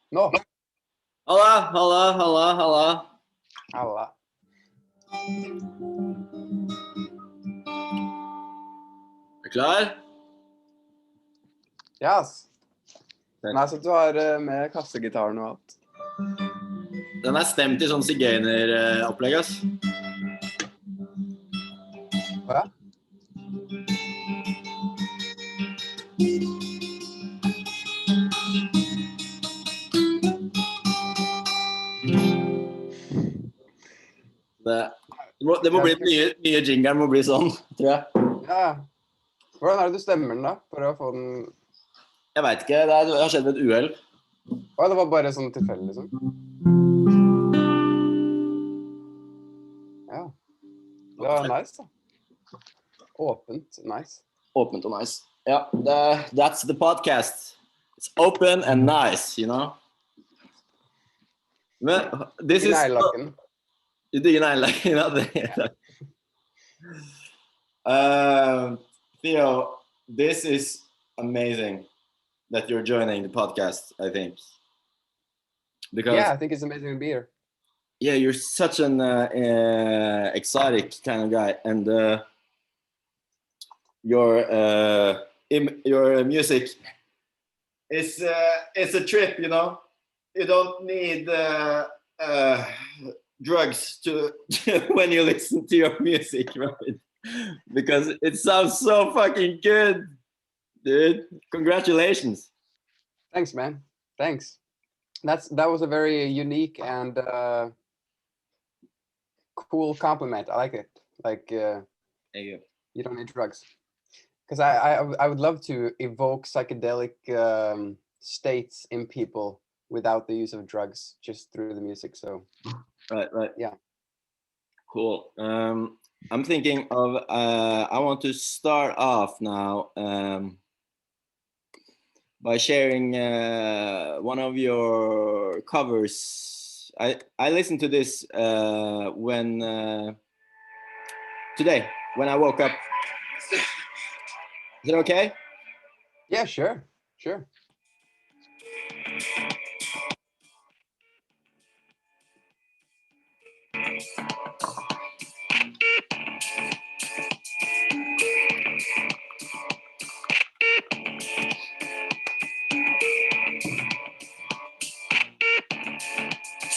Nå! Halla, halla, halla, halla. Halla. Er du klar? Yes. Nei, så du har med kassegitaren og alt. Den er stemt i sånn sigøyneropplegg, ass. Hva? Det må bli den nye jingeren, må bli sånn, tror jeg. Ja. Hvordan er det du stemmer den da, for å få den... Jeg vet ikke, det har skjedd ved et uheld. Å, det var bare sånn tilfeldig, liksom. Ja. Det var nice, da. Åpent, nice. Åpent og nice. Ja, that's the podcast. It's open and nice, you know? Men, this is... You digger neglelakken, ja. Theo, this is amazing that you're joining the podcast, I think. Because, yeah, I think it's amazing to be here. Yeah, you're such an exotic kind of guy, and your music is it's a trip, you know. You don't need drugs to when you listen to your music, right? Because it sounds so fucking good, dude. Congratulations. Thanks, man. Thanks. That was a very unique and cool compliment. I like it. Like you don't need drugs, because I would love to evoke psychedelic states in people without the use of drugs, just through the music. So right, yeah, cool. I'm thinking of I want to start off now by sharing one of your covers. I listened to this when today when I woke up. Is it okay? Yeah, sure.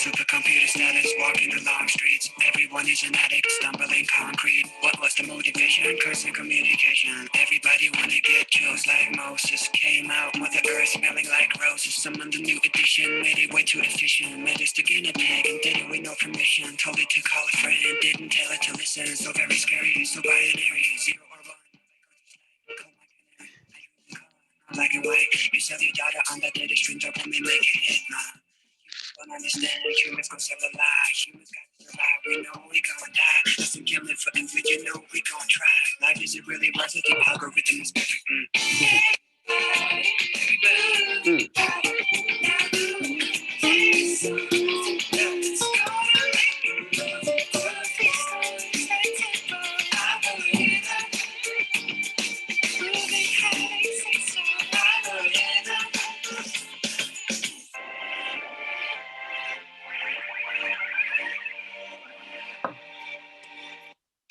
Supercomputer status, walking the long streets. Everyone is an addict, stumbling concrete. What was the motivation? Cursing communication. Everybody wanna get chose like Moses. Came out with the earth smelling like roses. Summoned the new edition, made it way too efficient. Made us to gain a tag and did it with no permission. Told it to call a friend, didn't tell it to listen. So very scary, so binary, 0 or 1. Black and white, you sell your data on the data stream, dopamine make it hit, nah. Don't understand, humans gon' sell a lie. Humans got to survive, we know we gon' die. Listen, can't live forever, you know we gon' try. Life isn't really worth it, the algorithm is better.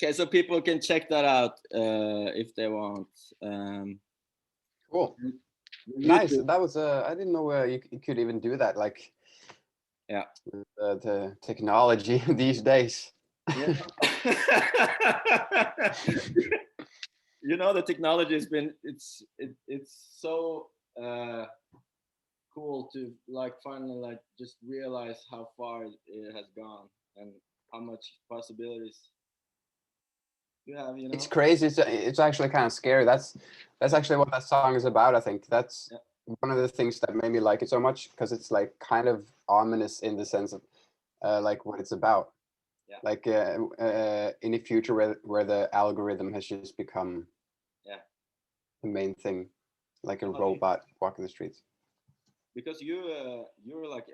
Okay, so people can check that out if they want. Cool. Nice. That was I didn't know you could even do that. Like, yeah, with, the technology these days. Yeah. You know, the technology has been it's so cool to like finally like just realize how far it has gone and how much possibilities you have, you know. It's crazy. It's actually kind of scary. That's actually what that song is about. I think that's one of the things that made me like it so much, because it's like kind of ominous in the sense of like what it's about. Yeah. Like in a future where the algorithm has just become the main thing, like a robot walking the streets. Because you're like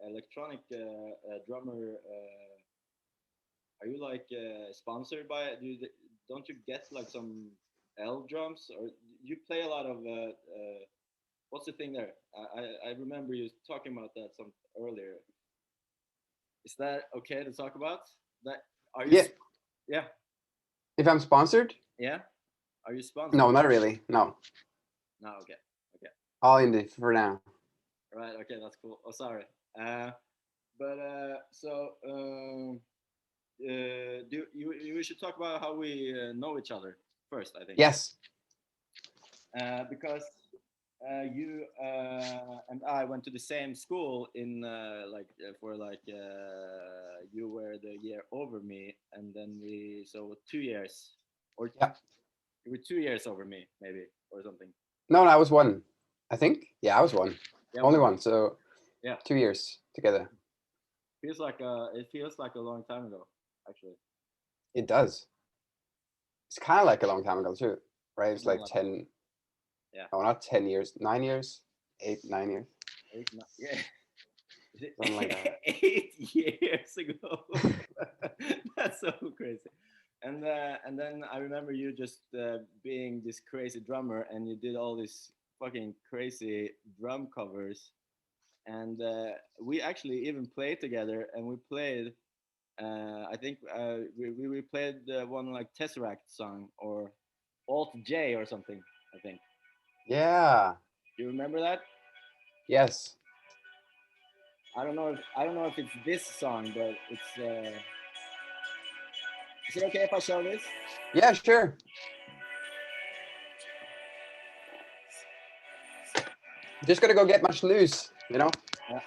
electronic drummer. Are you like sponsored by it? Don't you get like some L drums, or you play a lot of what's the thing there? I remember you talking about that some earlier. Is that okay to talk about? That are you? Yeah. Yeah. If I'm sponsored? Yeah. Are you sponsored? No, not really. No. No. Okay. Okay. All indie for now. Right. Okay. That's cool. Oh, sorry. Do you should talk about how we know each other first, I think. Yes. Because you and I went to the same school in you were the year over me, and then 2 years, or yeah, you were 2 years over me, maybe, or something. No, I was one. I think. Yeah, I was one. Yeah, only one. So yeah, 2 years together. It feels like a long time ago, actually. It does. It's kind of like a long time ago too, right? It's like 10. Yeah. Oh, not 10 years. 9 years. 8, 9 years. 8, 9, yeah. Something like that. 8 years ago. That's so crazy. And then I remember you just being this crazy drummer, and you did all these fucking crazy drum covers, and we actually even played together, and we played. I think we played one like Tesseract song or Alt J or something. I think. Yeah. You remember that? Yes. I don't know if it's this song, but it's. Is it okay if I show this? Yeah, sure. Just gotta go get my snooze, you know? Yeah.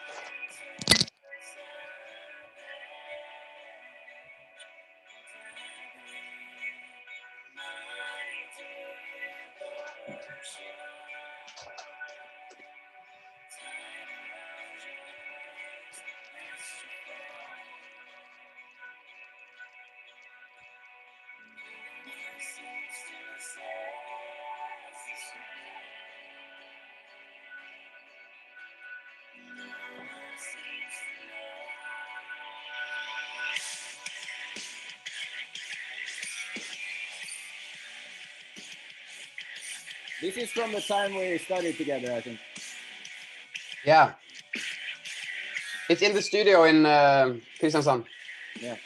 This is from the time we studied together, I think. Yeah. It's in the studio in Kristiansand. Yeah.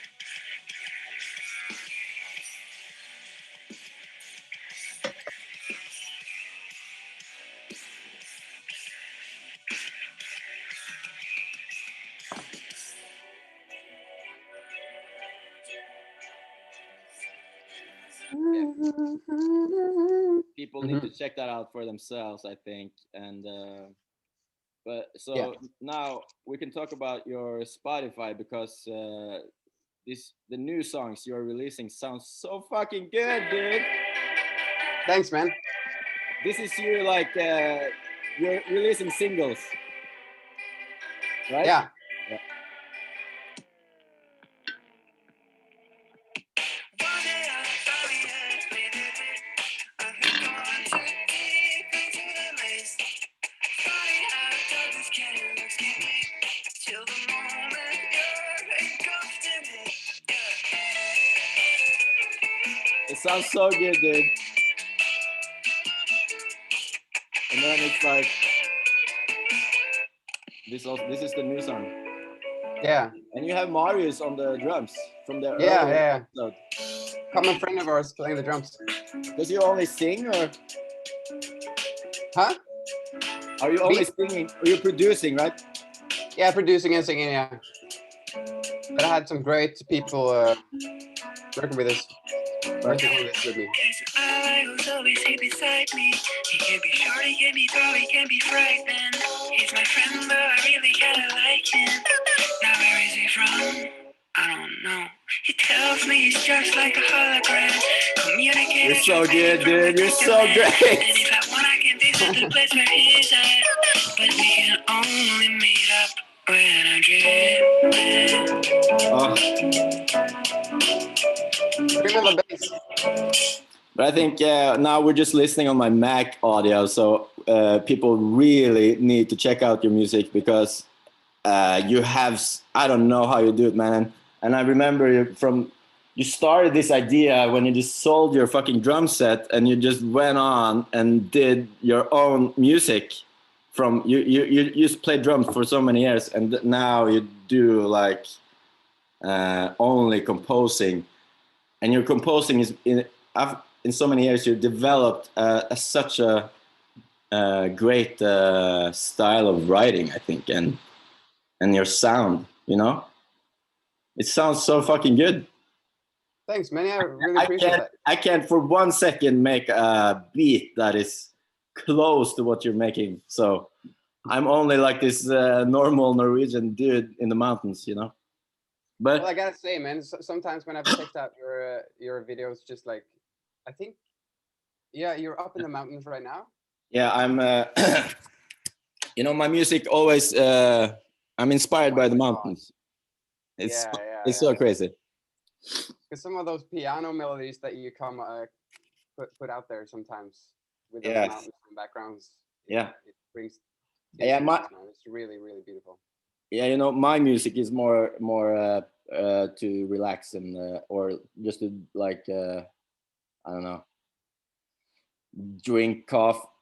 People need to check that out for themselves, I think. And now we can talk about your Spotify, because the new songs you're releasing sound so fucking good, dude. Thanks, man. This is you you're releasing singles, right? Yeah. It sounds so good, dude. And then it's like this is the new song. Yeah. And you have Marius on the drums from the yeah. episode. Common friend of ours playing the drums. Does he only sing, or? Huh? Are you only singing? Are you producing, right? Yeah, producing and singing, yeah. But I had some great people working with us. Working on this with me. I was always here beside me. He can be short, he can be tall, he can be frightened. He's my friend, but I really gotta like him. Now where is he from? I don't know. He tells me he's just like a hologram. You're so good, dude. You're so great. And if I want, I can visit the place where he's at. But we can only meet up when I'm Remember bass. But I think now we're just listening on my Mac audio, so people really need to check out your music, because you have, I don't know how you do it, man. And I remember you started this idea when you just sold your fucking drum set, and you just went on and did your own music. from you just play drums for so many years, and now you do like only composing, and your composing is in so many years you developed such a great style of writing, I think, and your sound, you know, it sounds so fucking good. Thanks, man. I really appreciate that. I can't for 1 second make a beat that is close to what you're making. So I'm only like this normal Norwegian dude in the mountains, you know. But well, I gotta say, man, sometimes when I've checked out your videos, just like, I think, yeah, you're up in the mountains right now. Yeah, I'm. You know, my music always. I'm inspired by the mountains. It's so crazy. Because some of those piano melodies that you come put out there sometimes with those mountains and backgrounds, it brings. It's really, really beautiful. Yeah, you know, my music is more to relax and or just to like I don't know, drink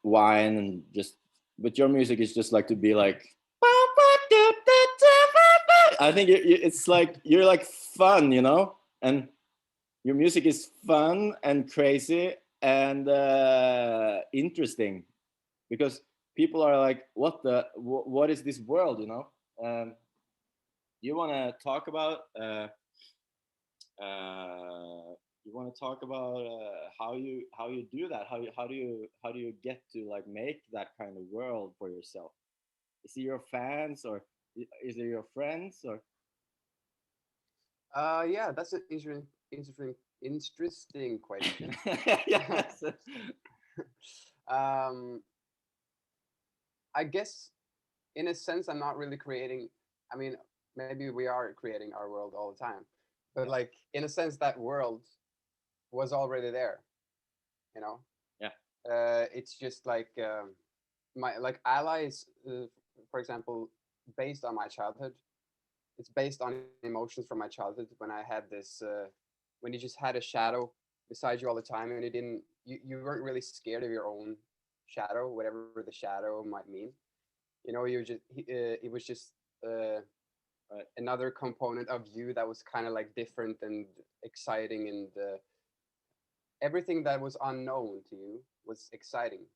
wine and just. But your music is just like to be like. I think it's like you're like fun, you know, and your music is fun and crazy and interesting, because people are like, what is this world, you know? You want to talk about how you do that? How do you get to like make that kind of world for yourself? Is it your fans or is it your friends or? Yeah, that's an interesting question. Yes. I guess in a sense I'm not really creating. I mean, maybe we are creating our world all the time, but like in a sense that world was already there, you know. It's just like my like allies, for example, based on my childhood. It's based on emotions from my childhood when I had this when you just had a shadow beside you all the time, and you weren't really scared of your own shadow, whatever the shadow might mean. You know, it was just another component of you that was kind of like different and exciting, and everything that was unknown to you was exciting,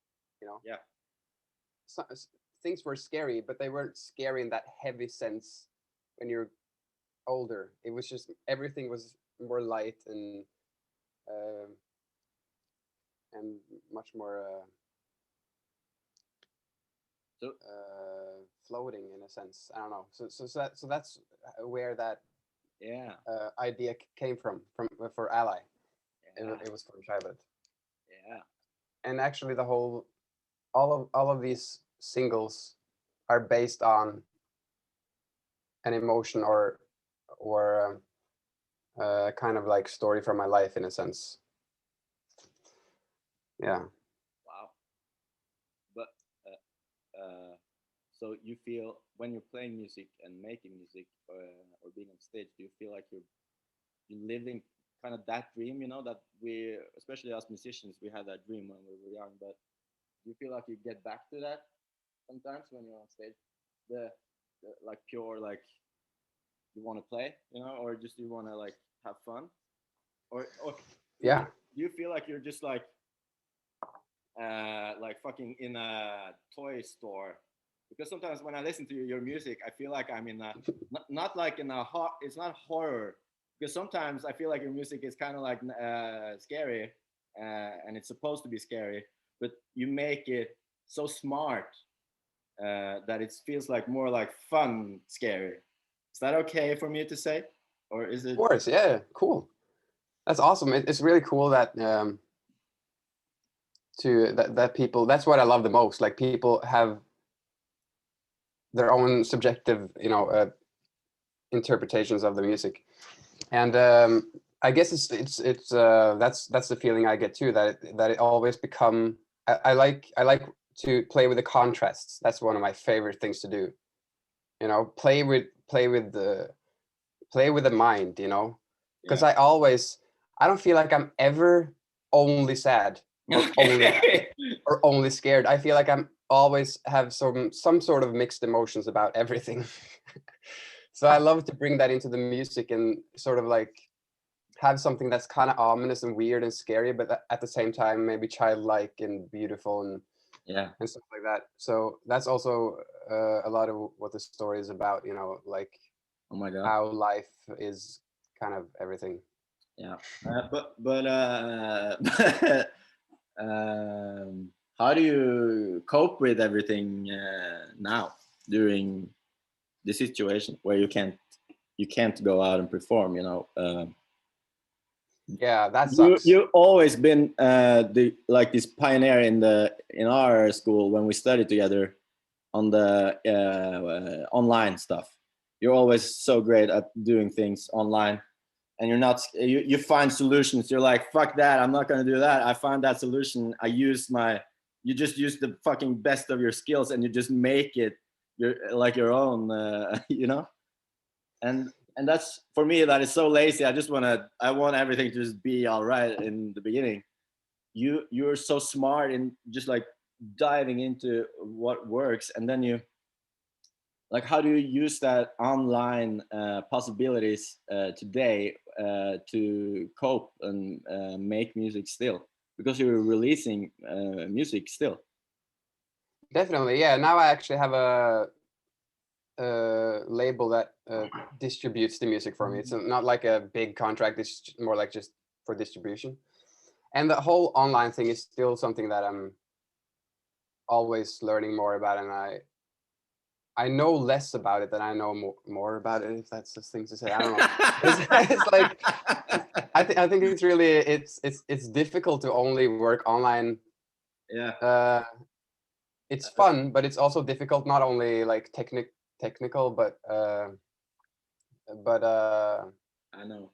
you know. Things were scary, but they weren't scary in that heavy sense. When you're older, it was just everything was more light and much more floating in a sense. I don't know. So that's where that idea came from for Ally. It was from childhood. And actually, all of these singles are based on an emotion or kind of like story from my life in a sense. Yeah. Wow. But so you feel when you're playing music and making music or being on stage, do you feel like you're living kind of that dream, you know, that we, especially us musicians, we had that dream when we were young, but do you feel like you get back to that sometimes when you're on stage? The like pure, like you want to play, you know, or just you want to like have fun, or yeah. Do you feel like you're just like fucking in a toy store? Because sometimes when I listen to your music, I feel like I'm in a not like in a it's not horror, because sometimes I feel like your music is kind of like scary, and it's supposed to be scary, but you make it so smart that it feels like more like fun scary. Is that okay for me to say, or is it? Of course, yeah, cool. That's awesome. It's really cool that that people. That's what I love the most. Like people have their own subjective, you know, interpretations of the music, and I guess it's that's the feeling I get too. That it always become. I like to play with the contrasts. That's one of my favorite things to do. You know, play with the mind, you know, because I don't feel like I'm ever only sad or only happy or only scared. I feel like I'm always have some sort of mixed emotions about everything. So I love to bring that into the music and sort of like have something that's kind of ominous and weird and scary, but at the same time maybe childlike and beautiful and and stuff like that. So that's also a lot of what the story is about, you know, like Oh my God. how life is kind of everything. Yeah, how do you cope with everything now during the situation where you can't go out and perform? You know. Yeah, that sucks. You always been this pioneer in our school when we studied together on the online stuff. You're always so great at doing things online, and you find solutions. You're like, fuck that, I'm not gonna do that. I found that solution. You just use the fucking best of your skills and you just make it your own, you know. And that's, for me, that is so lazy. I want everything to just be all right in the beginning. You're so smart in just like diving into what works, and then how do you use that online possibilities today to cope and make music still, because you're releasing music still? Definitely, yeah. Now I actually have a label that distributes the music for me. It's not like a big contract. It's more like just for distribution. And the whole online thing is still something that I'm always learning more about, and I know less about it than I know more about it, if that's the thing to say. I don't know. It's like I think it's really it's difficult to only work online. Yeah. It's fun, but it's also difficult, not only like technical, but I know.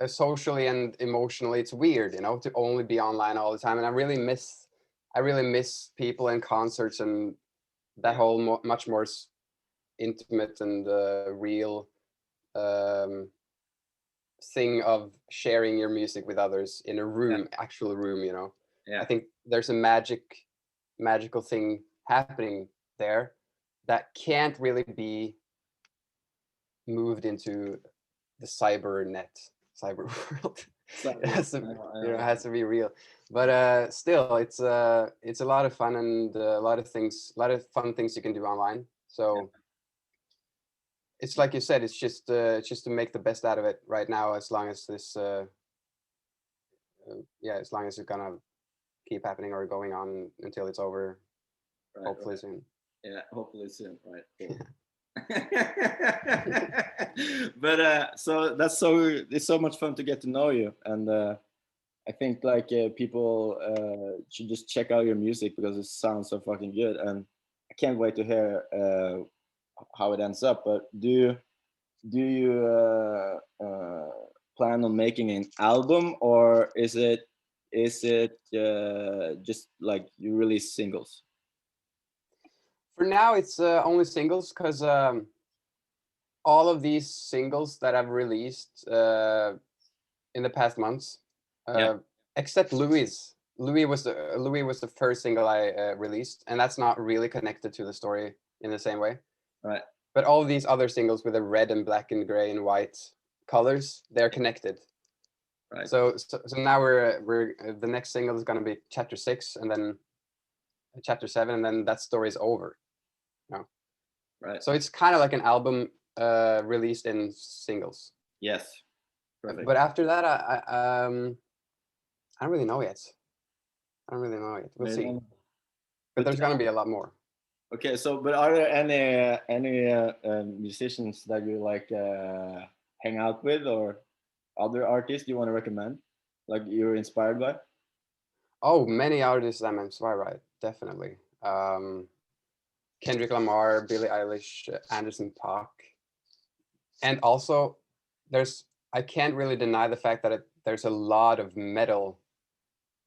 Socially and emotionally, it's weird, you know, to only be online all the time. And I really miss people and concerts and that whole much more intimate and real thing of sharing your music with others in a room, actual room, you know. I think there's a magical thing happening there that can't really be moved into the cyber world. It has to be real, but still it's a lot of fun, and a lot of fun things you can do online. So it's like you said, it's just to make the best out of it right now, as long as this as long as it's gonna keep happening or going on until it's over, hopefully soon. Yeah, hopefully soon, right? Cool. But it's so much fun to get to know you, and I think people should just check out your music because it sounds so fucking good, and I can't wait to hear how it ends up. But do you plan on making an album, or is it just like you release singles? For now, it's only singles, because all of these singles that I've released in the past months, except Louis was the first single I released, and that's not really connected to the story in the same way. Right. But all these other singles with the red and black and gray and white colors, they're connected. Right. So now we're the next single is gonna be Chapter 6, and then Chapter 7, and then that story is over. No. Right. So it's kind of like an album released in singles. Yes. Perfect. But after that, I don't really know yet. We'll see. But there's gonna be a lot more. Okay, so but are there any musicians that you hang out with, or other artists you want to recommend, like you're inspired by? Oh, many artists I'm inspired by, definitely. Kendrick Lamar, Billie Eilish, Anderson .Paak, and also I can't really deny the fact that there's a lot of metal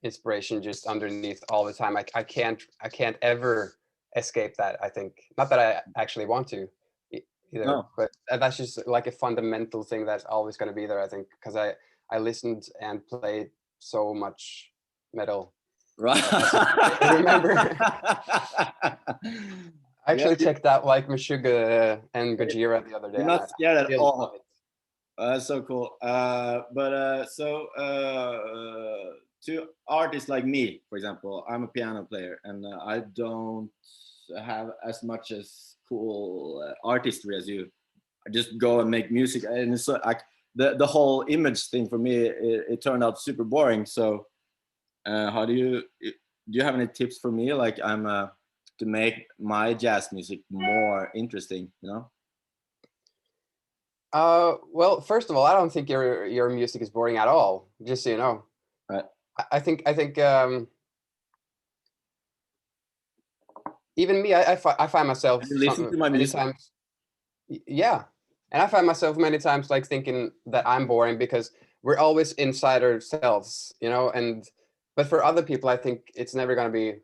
inspiration just underneath all the time. I can't ever escape that. I think, not that I actually want to either, no. But that's just like a fundamental thing that's always going to be there, I think, because I listened and played so much metal Right. I remember. I actually checked out like Meshuggah and Gojira the other day. You're not scared at still all. love it. That's so cool. To artists like me, for example, I'm a piano player, and I don't have as much as cool artistry as you. I just go and make music, and it's like the whole image thing for me. It turned out super boring. So, how do you have any tips for me? Like to make my jazz music more interesting, you know? Well, first of all, I don't think your music is boring at all. Just so you know. Right. I think even me, I find myself Listen to my many music. times. Yeah, and I find myself many times like thinking that I'm boring because we're always inside ourselves, you know. But for other people, I think it's never gonna be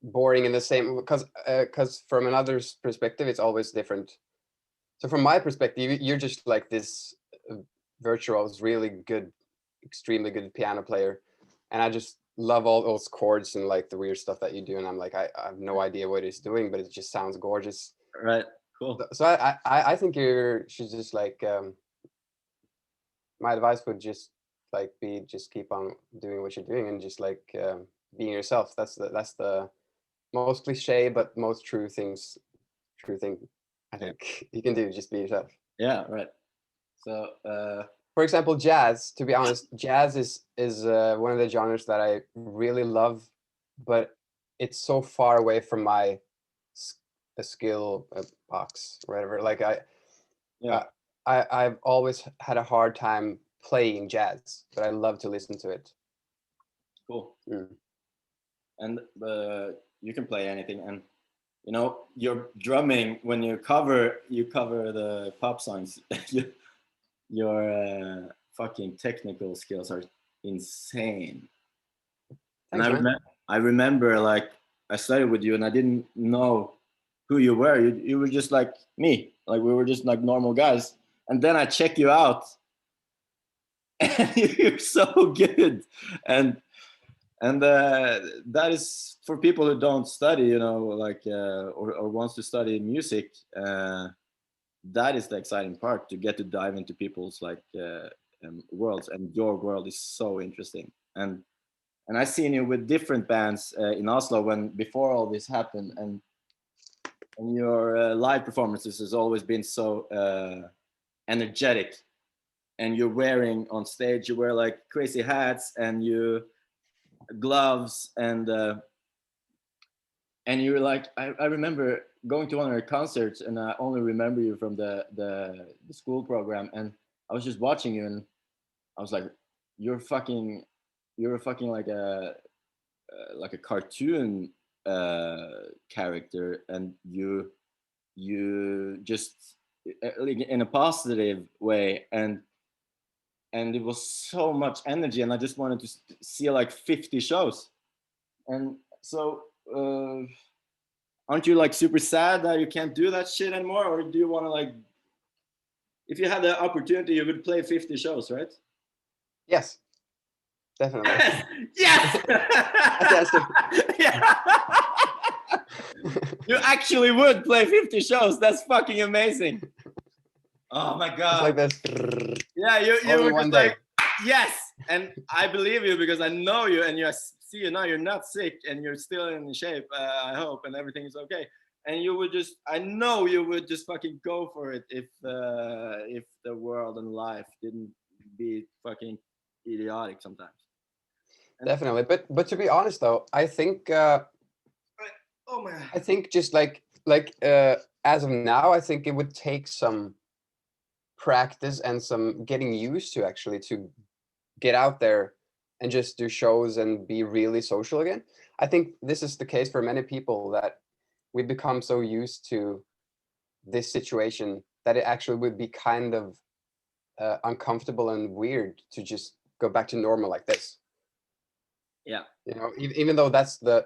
boring in the same because from another's perspective, it's always different. So from my perspective, you're just like this virtuoso, really good, extremely good piano player, and I just love all those chords and like the weird stuff that you do. And I'm like, I have no idea what it's doing, but it just sounds gorgeous. Right. Cool. So I think you should just like my advice would just like be just keep on doing what you're doing and just like being yourself. That's the most cliche but most true thing I think you can do. Just be yourself. Yeah, right. So for example, jazz, to be honest, jazz is one of the genres that I really love, but it's so far away from my skill box or whatever. Like I've always had a hard time playing jazz, but I love to listen to it. Cool. And you can play anything, and you know your drumming when you cover the pop songs. Your fucking technical skills are insane. Thanks, and I remember like I studied with you, and I didn't know who you were. You were just like me, like we were just like normal guys. And then I check you out, and you're so good. And that is for people who don't study, you know, like or wants to study music. That is the exciting part, to get to dive into people's like worlds, and your world is so interesting. And I've seen you with different bands in Oslo when before all this happened, and your live performances has always been so energetic. And you're wearing on stage, you wear like crazy hats and you gloves, and you're like I remember going to one of your concerts, and I only remember you from the school program, and I was just watching you, and I was like, you're fucking like a cartoon character, and you just like in a positive way, and it was so much energy, and I just wanted to see like 50 shows. And so aren't you like super sad that you can't do that shit anymore, or do you want to like, if you had the opportunity, you would play 50 shows, right? Yes, definitely. Yes. Yeah. You actually would play 50 shows. That's fucking amazing. Oh my god. It's like this. Yeah, you were one just day. like, yes. And I believe you because I know you, and you see you now, you're not sick, and you're still in shape, I hope, and everything is okay. And you would just, I know you would just fucking go for it if the world and life didn't be fucking idiotic sometimes. And definitely, but to be honest though, I think oh man, I think just like as of now, I think it would take some practice and some getting used to actually to get out there and just do shows and be really social again. I think this is the case for many people, that we become so used to this situation that it actually would be kind of uncomfortable and weird to just go back to normal like this. Yeah, you know, even though that's the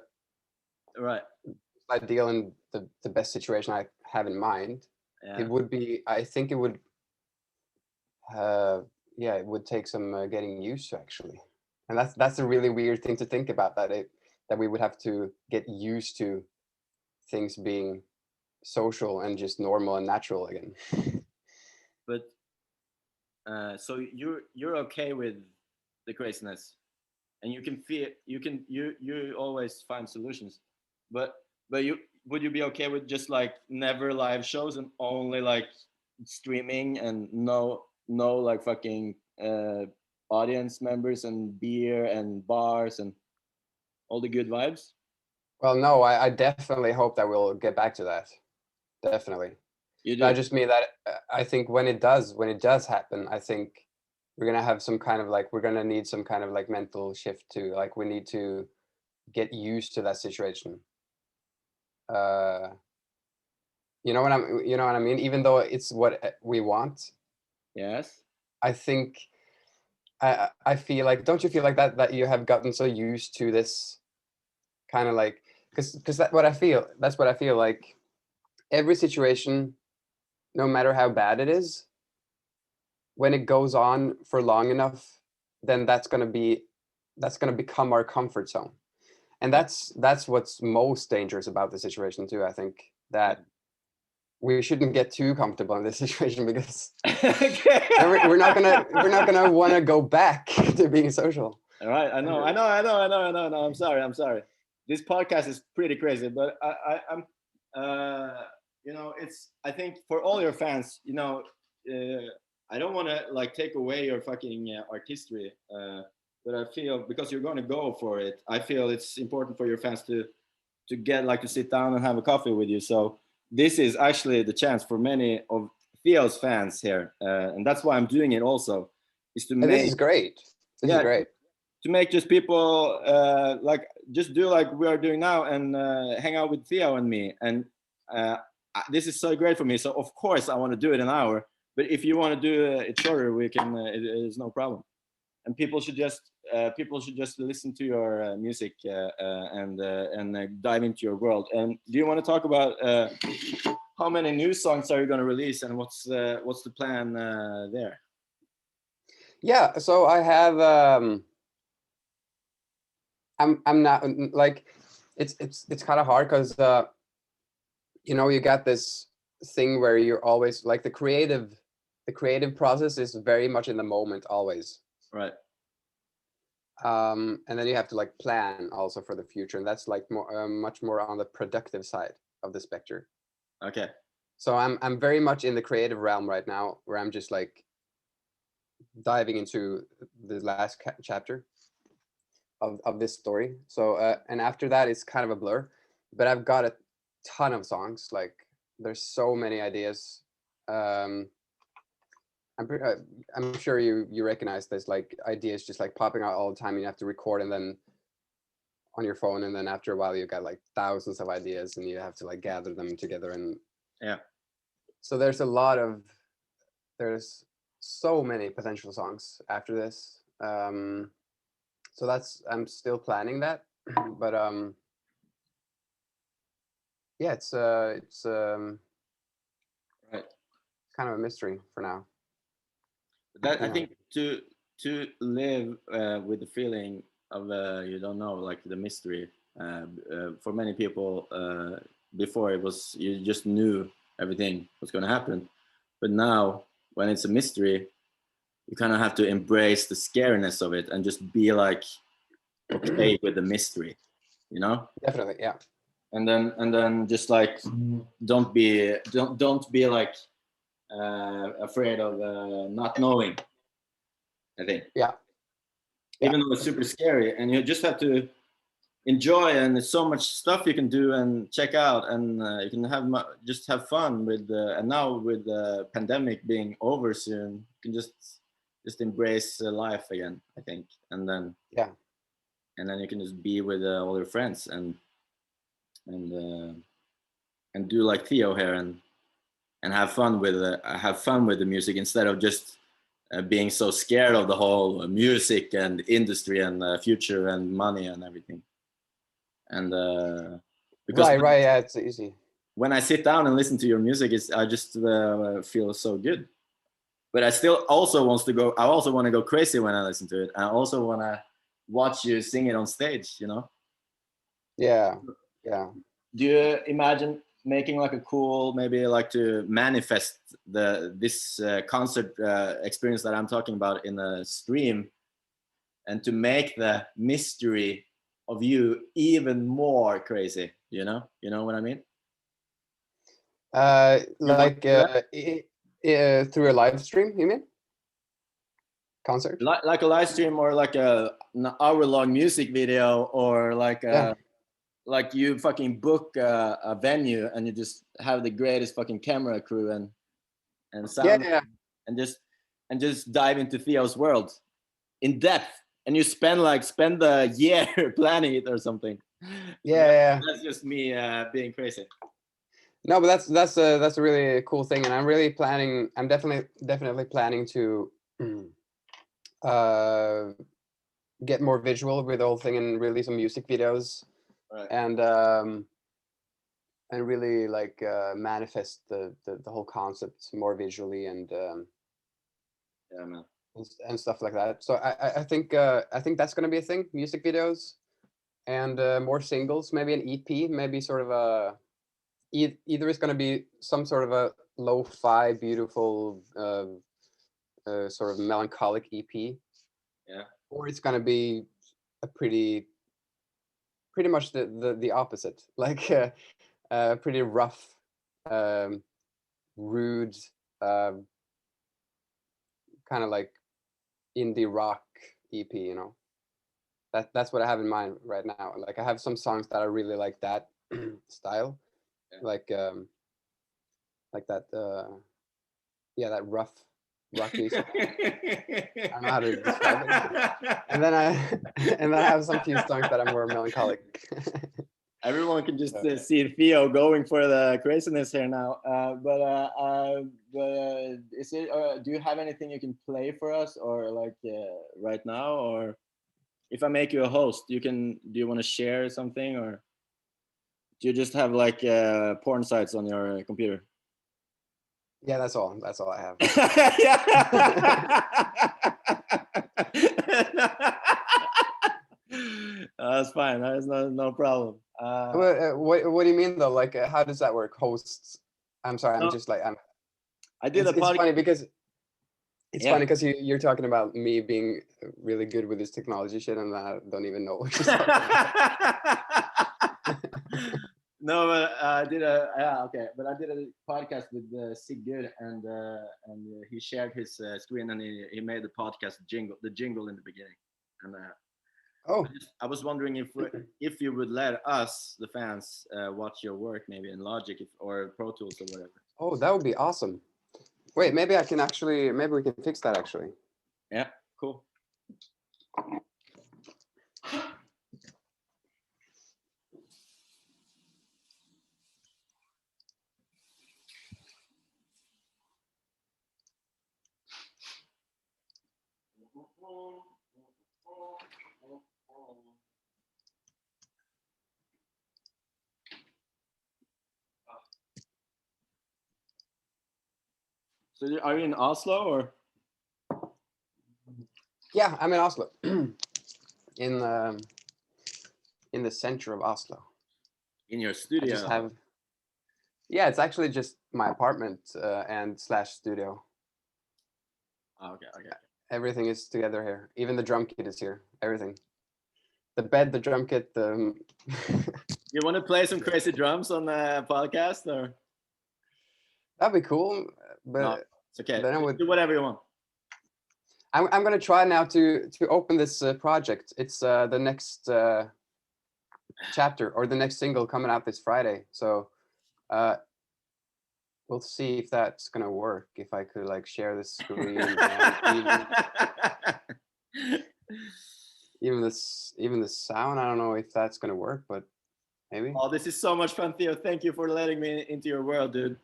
right ideal and the best situation I have in mind, it would be, I think it would it would take some getting used to actually. And that's a really weird thing to think about, that we would have to get used to things being social and just normal and natural again. But so you're okay with the craziness, and you can feel you always find solutions, but you would you be okay with just like never live shows and only like streaming and no like fucking audience members and beer and bars and all the good vibes? Well, no, I definitely hope that we'll get back to that. Definitely. You do? I just mean that I think when it does happen, I think we're gonna have some kind of like, we're gonna need some kind of like mental shift too. Like we need to get used to that situation. You know what I mean? Even though it's what we want. Yes. I think I feel like, don't you feel like that you have gotten so used to this kind of like, because that's what I feel like every situation, no matter how bad it is, when it goes on for long enough, then that's going to become our comfort zone. And that's what's most dangerous about the situation too. I think that we shouldn't get too comfortable in this situation, because we're not gonna want to go back to being social. All right, I know. I'm sorry. This podcast is pretty crazy, but I'm you know, I think for all your fans, you know, I don't want to like take away your fucking artistry, but I feel because you're going to go for it, I feel it's important for your fans to get like to sit down and have a coffee with you. So this is actually the chance for many of Theo's fans here, and that's why I'm doing it also, is to make. This is great. This is great. To make just people like just do like we are doing now and hang out with Theo and me, and this is so great for me. So of course I want to do it an hour, but if you want to do it shorter, we can. It is no problem. And people should just listen to your music and dive into your world. And do you want to talk about how many new songs are you going to release, and what's the plan there? Yeah, so I have I'm not like, it's kind of hard because you know, you got this thing where you're always like, the creative process is very much in the moment always. Right. And then you have to like plan also for the future, and that's like more much more on the productive side of the spectrum. Okay. So I'm very much in the creative realm right now, where I'm just like diving into the last chapter of this story. So and after that it's kind of a blur, but I've got a ton of songs. Like there's so many ideas. I'm sure you recognize this, like ideas just like popping out all the time. You have to record and then on your phone, and then after a while you got like thousands of ideas and you have to like gather them together. And yeah, so there's so many potential songs after this. So I'm still planning that, but yeah, it's right, kind of a mystery for now. That, I think to live with the feeling of you don't know, like the mystery. For many people, before it was, you just knew everything was going to happen, but now when it's a mystery, you kind of have to embrace the scariness of it and just be like okay with the mystery, you know? Definitely, yeah. And then just like don't be like afraid of not knowing, I think. Yeah. Even though it's super scary, and you just have to enjoy, and there's so much stuff you can do and check out, and you can just have fun with and now with the pandemic being over soon, you can just embrace life again, I think. And then and then you can just be with all your friends and do like Theo here and have fun with the music, instead of just being so scared of the whole music and industry and future and money and everything. And because right, yeah, it's easy. When I sit down and listen to your music, I just feel so good. But I still also want to go crazy when I listen to it. I also want to watch you sing it on stage, you know? Yeah. Do you imagine making like a cool, maybe like to manifest this concert experience that I'm talking about in a stream, and to make the mystery of you even more crazy? You know what I mean? Like through a live stream, you mean? Concert? Like a live stream, or like an hour-long music video, or like like you fucking book a venue and you just have the greatest fucking camera crew and sound, and just dive into Theo's world in depth, and you spend a year planning it or something. That's just me being crazy. No, but that's a really cool thing, and I'm definitely planning to get more visual with the whole thing and release some music videos, right. And really like manifest the whole concept more visually, and yeah, man, and stuff like that. So I think that's going to be a thing: music videos and more singles, maybe an EP, maybe sort of a either it's going to be some sort of a lo-fi, beautiful, sort of melancholic EP, or it's going to be a pretty much the opposite, like pretty rough, rude, kind of like indie rock EP, you know. That's what I have in mind right now. Like I have some songs that I really like that style, like that that rough rocky song. I don't know how to describe it. And then I have some few songs that are more melancholic. Everyone can just see Theo going for the craziness here now. But is it? Do you have anything you can play for us, or like right now, or if I make you a host, do you want to share something, or do you just have like porn sites on your computer? Yeah, that's all I have. That's fine. That is no problem. What do you mean though? Like, how does that work? Hosts? I'm sorry. I'm just like I did it's funny because funny because you're talking about me being really good with this technology shit, and I don't even know what you're talking about. No, but I did a podcast with Sigurd, and he shared his screen, and he made the podcast jingle in the beginning, and I was wondering if you would let us, the fans, watch your work maybe in Logic or Pro Tools or whatever. Oh, that would be awesome. Wait, maybe we can fix that actually. Yeah, cool. So are you in Oslo or? Yeah, I'm in Oslo, in the center of Oslo. In your studio? Yeah, it's actually just my apartment and / studio. Oh, okay. Everything is together here. Even the drum kit is here. Everything. The bed, the drum kit, the. You want to play some crazy drums on the podcast, or? That'd be cool, but no, it's okay. Then Do whatever you want. I'm gonna try now to open this project. It's the next chapter, or the next single coming out this Friday. So we'll see if that's gonna work. If I could like share the screen and even the sound. I don't know if that's gonna work, but maybe. Oh, this is so much fun, Theo. Thank you for letting me into your world, dude.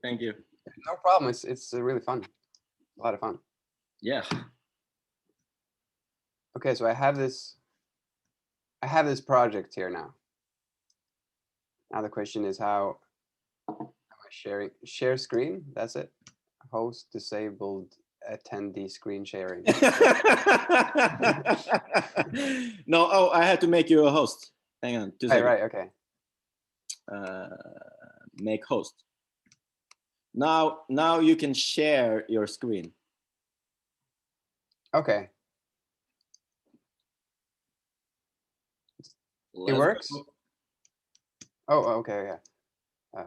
Thank you. No problem. It's really fun. A lot of fun. Yeah. Okay, so I have this project here now. Now the question is, how am I share screen? That's it. Host disabled attendee screen sharing. No, oh, I had to make you a host. Hang on, 2 seconds. Right, okay. Make host. Now you can share your screen. Okay. It works? Go. Oh, okay, yeah.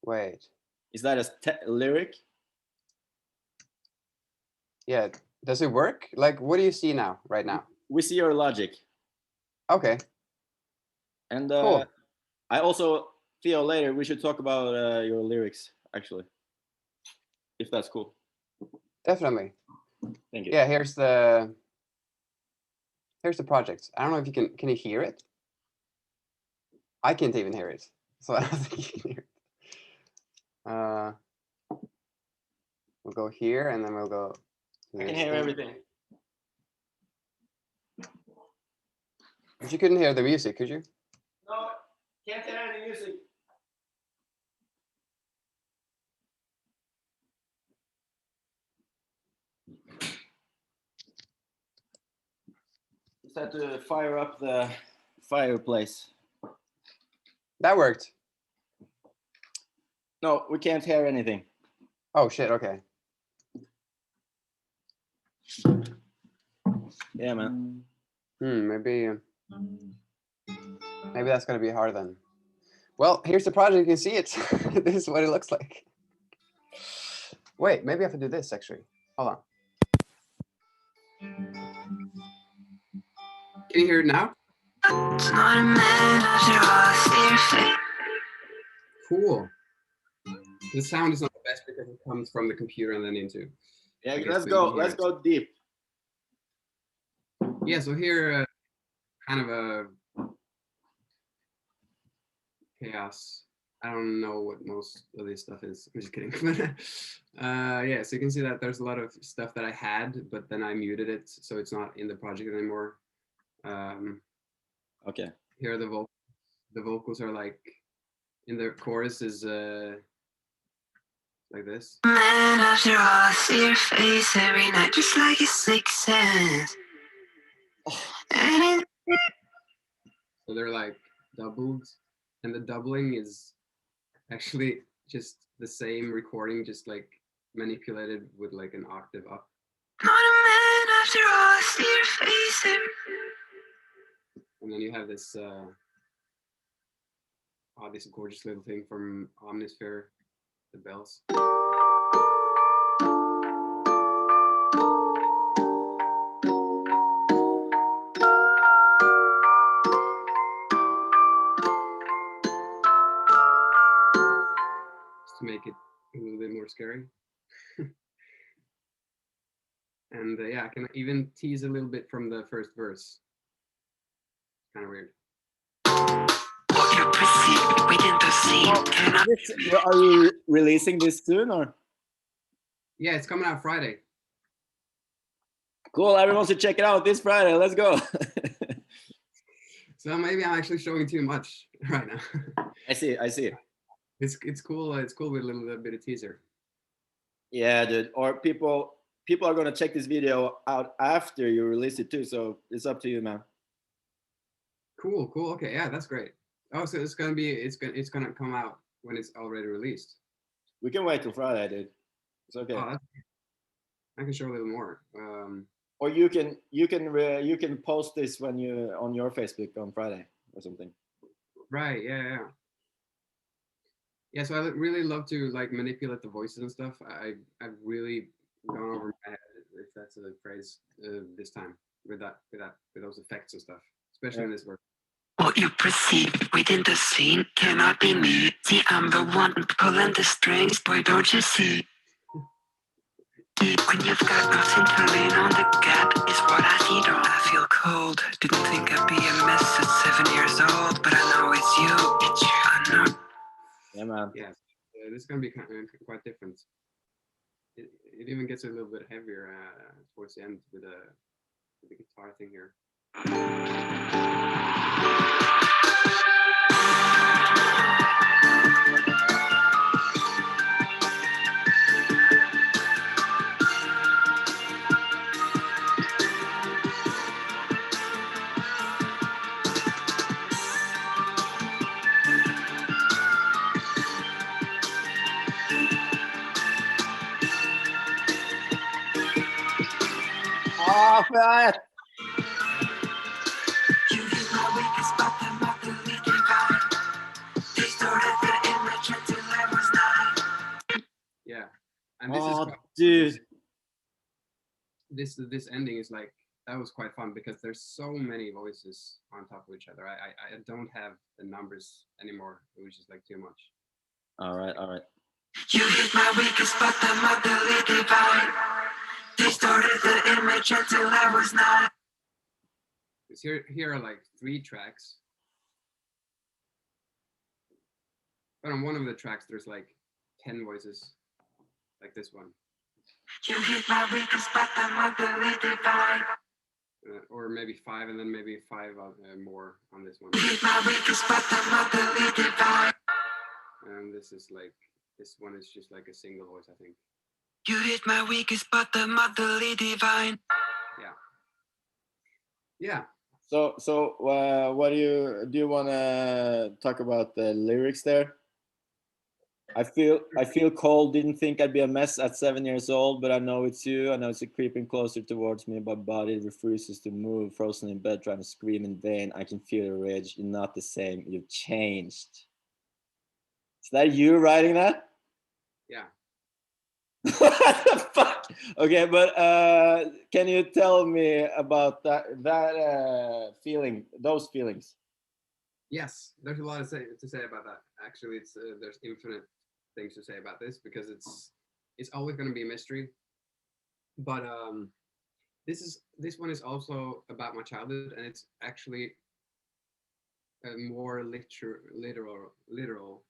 Wait. Is that a lyric? Yeah. Does it work? Like, what do you see now, right now? We see your logic. Okay. And cool. I also, Theo, later we should talk about your lyrics, actually, if that's cool. Definitely. Thank you. Yeah, here's the project. I don't know if you can you hear it? I can't even hear it. So I don't think you can hear it. We'll go here and then we'll go. I can hear everything. But you couldn't hear the music, could you? No, can't hear any music. Just had to fire up the fireplace. That worked. No, we can't hear anything. Oh shit, okay. Yeah, man. Maybe that's gonna be hard then. Well, here's the project, you can see it. This is what it looks like. Wait, maybe I have to do this actually. Hold on. Can you hear it now? Cool. The sound is not the best because it comes from the computer and then into. Yeah, let's go deep. Yeah, so here, kind of a chaos. I don't know what most of this stuff is. I'm just kidding. Yeah, so you can see that there's a lot of stuff that I had, but then I muted it, so it's not in the project anymore. Okay. Here are the vocals. The vocals are like, in the chorus is like this. Man, after all, I see your face every night, just like a sixth sense. So they're like doubled, and the doubling is actually just the same recording, just like manipulated with like an octave up. Not a man after all, I see your face And then you have this this gorgeous little thing from Omnisphere, the bells. To make it a little bit more scary. And yeah, I can even tease a little bit from the first verse. Kind of weird. Are you releasing this soon or? Yeah, it's coming out Friday. Cool, everyone should check it out this Friday. Let's go. So maybe I'm actually showing too much right now. I see. It's cool. It's cool with a little bit of teaser. Yeah, dude. Or people are gonna check this video out after you release it too. So it's up to you, man. Cool. Okay, yeah, that's great. Oh, so it's gonna come out when it's already released. We can wait till Friday, dude. It's okay. Oh, I can show a little more. Or you can post this when you on your Facebook on Friday or something. Right. Yeah. Yeah. So I really love to like manipulate the voices and stuff. I've really gone over my head, if that's a phrase, this time with those effects and stuff, especially in this verse. What you perceive within the scene cannot be me. See, I'm the one pulling the strings, boy, don't you see? Deep when you've got nothing to lean on, the gap is what I feed on. I feel cold, didn't think I'd be a mess at 7 years old, but I know it's you, I know. Yeah, man. Yeah, this is gonna be quite different. It even gets a little bit heavier towards the end with the guitar thing here. that. You hit my weakest spot, the motherly divine. Distorted the image until I was 9. Yeah, and this is Oh, quite, dude. this ending is like, that was quite fun because there's so many voices on top of each other. I don't have the numbers anymore, which is like too much. All right. You hit my weakest spot, the motherly divine. Distorted the image until I was 9. Because here are like 3 tracks, but on one of the tracks there's like 10 voices, like this one. You hit my weakest spot, the motherly divine. Or maybe 5, and then maybe 5 more on this one. You hit my weakest spot, the motherly divine. And this one is just like a single voice, I think. You hit my weakest spot, the motherly divine. Yeah. So what do you want to talk about the lyrics there? I feel cold, didn't think I'd be a mess at 7 years old, but I know it's you. I know it's creeping closer towards me. My body refuses to move, frozen in bed, trying to scream in vain. I can feel your rage. You're not the same. You've changed. Is that you writing that? Yeah. What the fuck? Okay, but can you tell me about that feeling, those feelings? Yes, there's a lot to say about that. Actually, it's there's infinite things to say about this because it's always going to be a mystery. But this one is also about my childhood, and it's actually a more literal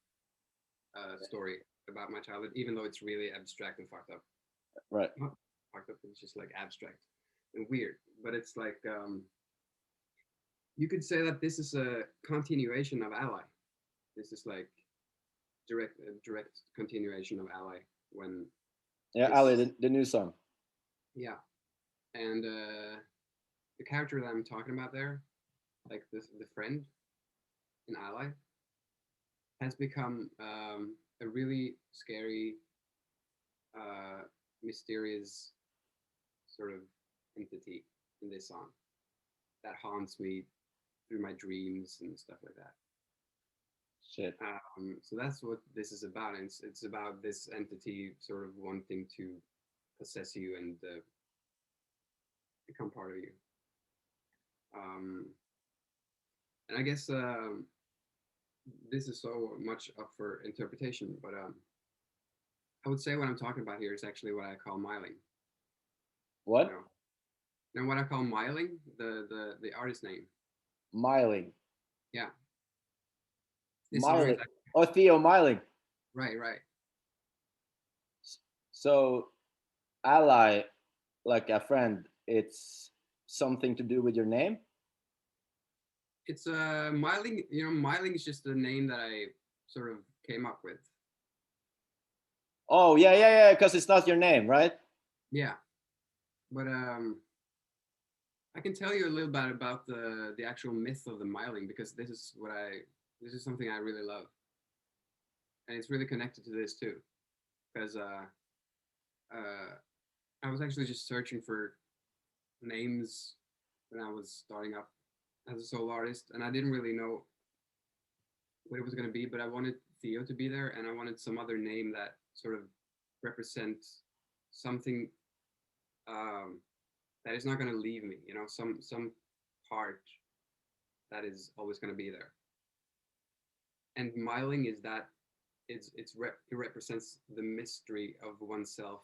story about my childhood, even though it's really abstract and fucked up. Right. Not fucked up, it's just like abstract and weird. But it's like you could say that this is a continuation of Ally. This is like direct continuation of Ally when. Yeah, Ally, the new song. Yeah, and the character that I'm talking about there, like the friend in Ally, has become a really scary, mysterious sort of entity in this song that haunts me through my dreams and stuff like that. Shit. So that's what this is about. And it's about this entity sort of wanting to possess you and become part of you. And I guess this is so much up for interpretation, but I would say what I'm talking about here is actually what I call Myling. What? Now what I call Myling, the artist name. Myling. Yeah. Myling. Oh, Theo Myling. Right. So, Ally, like a friend, it's something to do with your name? It's Myling. Myling is just the name that I sort of came up with. Oh yeah, because it's not your name, right? Yeah, but I can tell you a little bit about the actual myth of the Myling, because this is something I really love, and it's really connected to this too, because I was actually just searching for names when I was starting up as a solo artist, and I didn't really know what it was going to be, but I wanted Theo to be there, and I wanted some other name that sort of represents something that is not going to leave me, some part that is always going to be there. And Myling is that it represents the mystery of oneself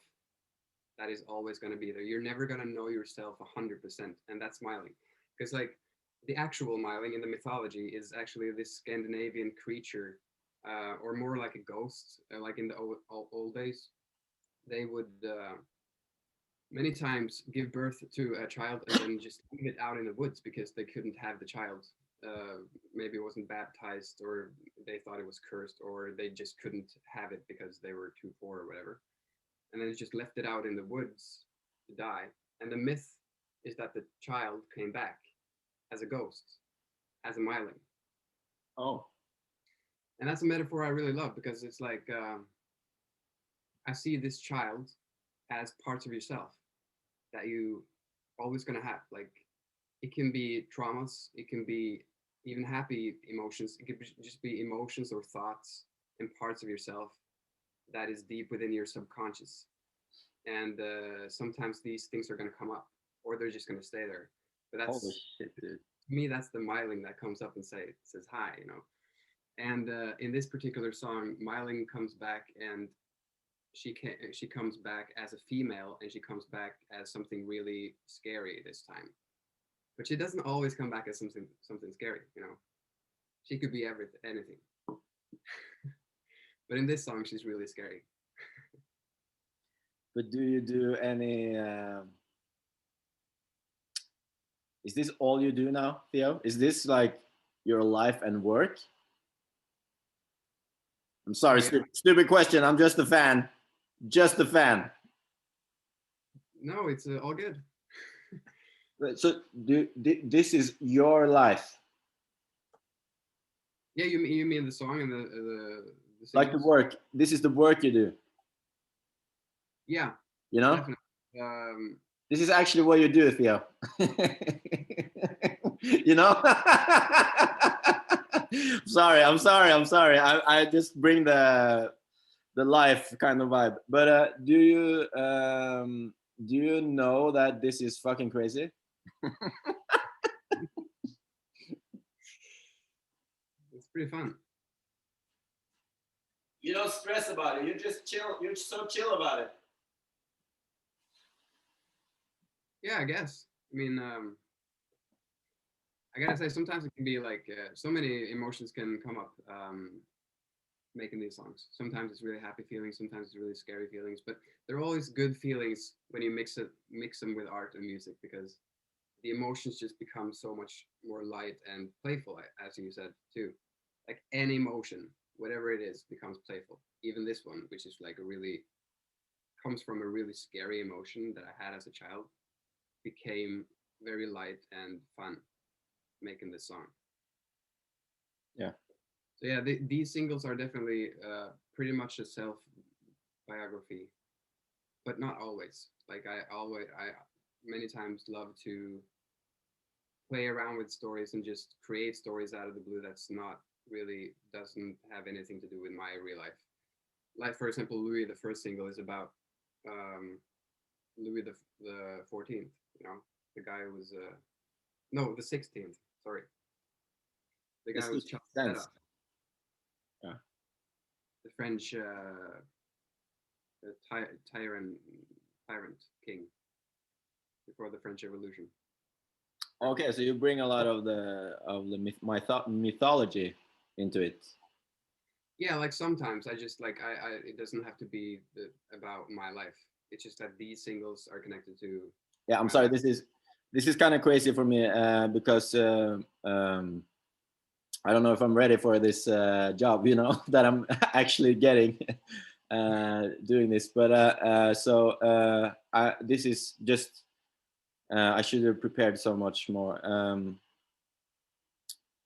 that is always going to be there. You're never going to know yourself 100%, and that's Myling. Because like the actual Myling in the mythology is actually this Scandinavian creature, or more like a ghost. Like in the old days, they would many times give birth to a child and then just leave it out in the woods because they couldn't have the child. Maybe it wasn't baptized, or they thought it was cursed, or they just couldn't have it because they were too poor or whatever. And then just left it out in the woods to die. And the myth is that the child came back as a ghost, as a Myling. Oh. And that's a metaphor I really love, because it's like I see this child as parts of yourself that you always gonna have. Like, it can be traumas, it can be even happy emotions, it could just be emotions or thoughts and parts of yourself that is deep within your subconscious. And sometimes these things are gonna come up, or they're just gonna stay there. But Holy that's shit, dude. to me, that's the Myling that comes up and says hi, you know. And in this particular song, Myling comes back, and she comes back as a female, and she comes back as something really scary this time. But she doesn't always come back as something scary, you know. She could be anything. But in this song, she's really scary. But do you do any? Is this all you do now, Theo? Is this like your life and work? I'm sorry, Oh, yeah. stupid question. I'm just a fan. Just a fan. No, it's all good. So this is your life. Yeah, you mean the song and the like the work. This is the work you do. Yeah. You know? Definitely. This is actually what you do, Theo. You know? I'm sorry. I just bring the life kind of vibe. But do you know that this is fucking crazy? It's pretty fun. You don't stress about it. You just chill. You're so chill about it. Yeah, I guess. I mean, I gotta say, sometimes it can be like so many emotions can come up making these songs. Sometimes it's really happy feelings, sometimes it's really scary feelings, but they're always good feelings when you mix them with art and music, because the emotions just become so much more light and playful, as you said too. Like any emotion, whatever it is, becomes playful. Even this one, which is like comes from a really scary emotion that I had as a child, became very light and fun making this song. Yeah. So yeah, these singles are definitely pretty much a self biography, but not always. Like I many times love to play around with stories and just create stories out of the blue that's not really doesn't have anything to do with my real life. Like for example, Louis, the first single, is about Louis the 14th. You know, the guy who was no, the 16th. Sorry, the guy who was sense. Yeah. The French tyrant king before the French Revolution. Okay, so you bring a lot of the mythology into it. Yeah, like sometimes I just like I it doesn't have to be about my life. It's just that these singles are connected to. Yeah, I'm sorry. Life. This is kind of crazy for me because I don't know if I'm ready for this job. You know that I'm actually getting doing this, but this is just. I should have prepared so much more.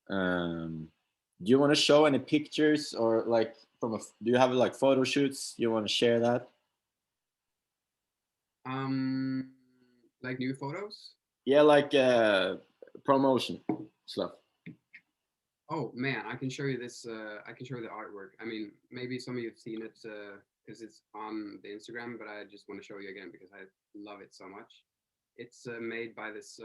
Do you want to show any pictures or like do you have like photo shoots? You want to share that? Like new photos? Yeah, like promotion stuff. Oh man, I can show you this. I can show you the artwork. I mean, maybe some of you have seen it because it's on the Instagram, but I just want to show you again because I love it so much. It's made by this